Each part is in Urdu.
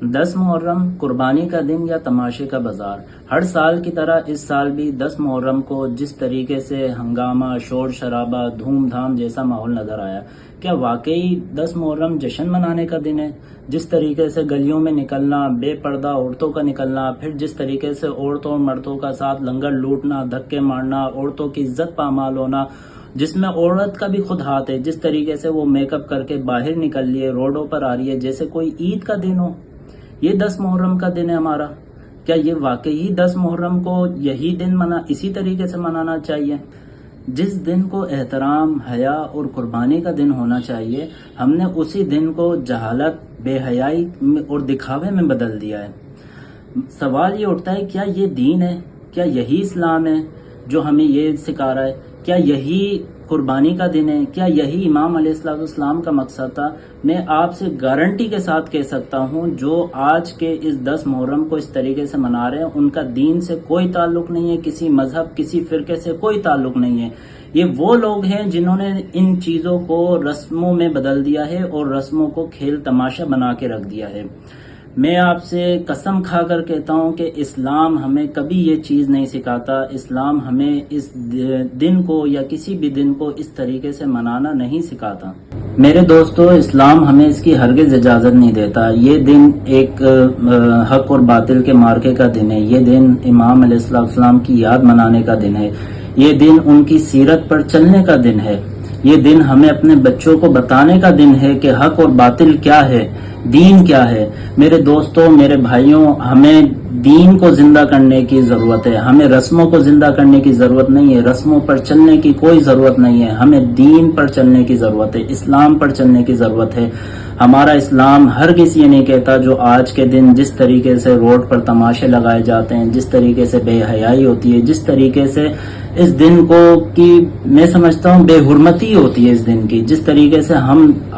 10 محرم قربانی کا دن یا تماشے کا بازار۔ ہر سال کی طرح اس سال بھی 10 محرم کو جس طریقے سے ہنگامہ، شور شرابہ، دھوم دھام جیسا ماحول نظر آیا، کیا واقعی 10 محرم جشن منانے کا دن ہے؟ جس طریقے سے گلیوں میں نکلنا، بے پردہ عورتوں کا نکلنا، پھر جس طریقے سے عورتوں اور مردوں کا ساتھ لنگر لوٹنا، دھکے مارنا، عورتوں کی عزت پامال ہونا، جس میں عورت کا بھی خود ہاتھ ہے، جس طریقے سے وہ میک اپ کر کے باہر نکل لیے روڈوں پر آ رہی ہے جیسے کوئی عید کا دن ہو۔ یہ 10 محرم کا دن ہے ہمارا۔ کیا یہ واقعی 10 محرم کو یہی دن اسی طریقے سے منانا چاہیے؟ جس دن کو احترام، حیا اور قربانی کا دن ہونا چاہیے، ہم نے اسی دن کو جہالت، بے حیائی اور دکھاوے میں بدل دیا ہے۔ سوال یہ اٹھتا ہے، کیا یہ دین ہے؟ کیا یہی اسلام ہے جو ہمیں یہ سکھا رہا ہے؟ کیا یہی قربانی کا دن ہے؟ کیا یہی امام علیہ السلام کا مقصد تھا؟ میں آپ سے گارنٹی کے ساتھ کہہ سکتا ہوں، جو آج کے اس 10 محرم کو اس طریقے سے منا رہے ہیں، ان کا دین سے کوئی تعلق نہیں ہے، کسی مذہب، کسی فرقے سے کوئی تعلق نہیں ہے۔ یہ وہ لوگ ہیں جنہوں نے ان چیزوں کو رسموں میں بدل دیا ہے اور رسموں کو کھیل تماشا بنا کے رکھ دیا ہے۔ میں آپ سے قسم کھا کر کہتا ہوں کہ اسلام ہمیں کبھی یہ چیز نہیں سکھاتا۔ اسلام ہمیں اس دن کو یا کسی بھی دن کو اس طریقے سے منانا نہیں سکھاتا۔ میرے دوستو، اسلام ہمیں اس کی ہرگز اجازت نہیں دیتا۔ یہ دن ایک حق اور باطل کے مارکے کا دن ہے۔ یہ دن امام علیہ السلام کی یاد منانے کا دن ہے۔ یہ دن ان کی سیرت پر چلنے کا دن ہے۔ یہ دن ہمیں اپنے بچوں کو بتانے کا دن ہے کہ حق اور باطل کیا ہے، دین کیا ہے۔ میرے دوستوں، میرے بھائیوں، ہمیں دین کو زندہ کرنے کی ضرورت ہے۔ ہمیں رسموں کو زندہ کرنے کی ضرورت نہیں ہے، رسموں پر چلنے کی کوئی ضرورت نہیں ہے۔ ہمیں دین پر چلنے کی ضرورت ہے، اسلام پر چلنے کی ضرورت ہے۔ ہمارا اسلام ہرگز یہ نہیں کہتا جو آج کے دن جس طریقے سے روڈ پر تماشے لگائے جاتے ہیں، جس طریقے سے بے حیائی ہوتی ہے، جس طریقے سے اس دن کو کی میں سمجھتا ہوں بے حرمتی ہوتی ہے اس دن کی، جس طریقے سے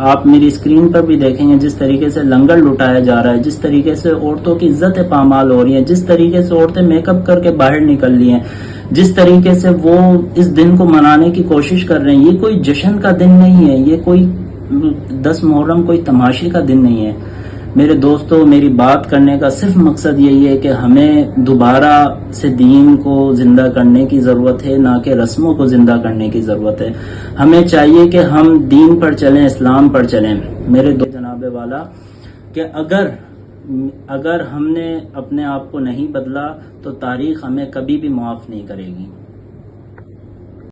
آپ میری اسکرین پر بھی دیکھیں گے، جس طریقے سے لنگر لٹایا جا رہا ہے، جس طریقے سے عورتوں کی عزت پامال ہو رہی ہیں، جس طریقے سے عورتیں میک اپ کر کے باہر نکل لی ہیں، جس طریقے سے وہ اس دن کو منانے کی کوشش کر رہے ہیں۔ یہ کوئی جشن کا دن نہیں ہے، یہ کوئی 10 محرم کوئی تماشے کا دن نہیں ہے۔ میرے دوستوں، میری بات کرنے کا صرف مقصد یہی ہے کہ ہمیں دوبارہ سے دین کو زندہ کرنے کی ضرورت ہے، نہ کہ رسموں کو زندہ کرنے کی ضرورت ہے۔ ہمیں چاہیے کہ ہم دین پر چلیں، اسلام پر چلیں۔ میرے جناب والا، کہ اگر ہم نے اپنے آپ کو نہیں بدلا تو تاریخ ہمیں کبھی بھی معاف نہیں کرے گی۔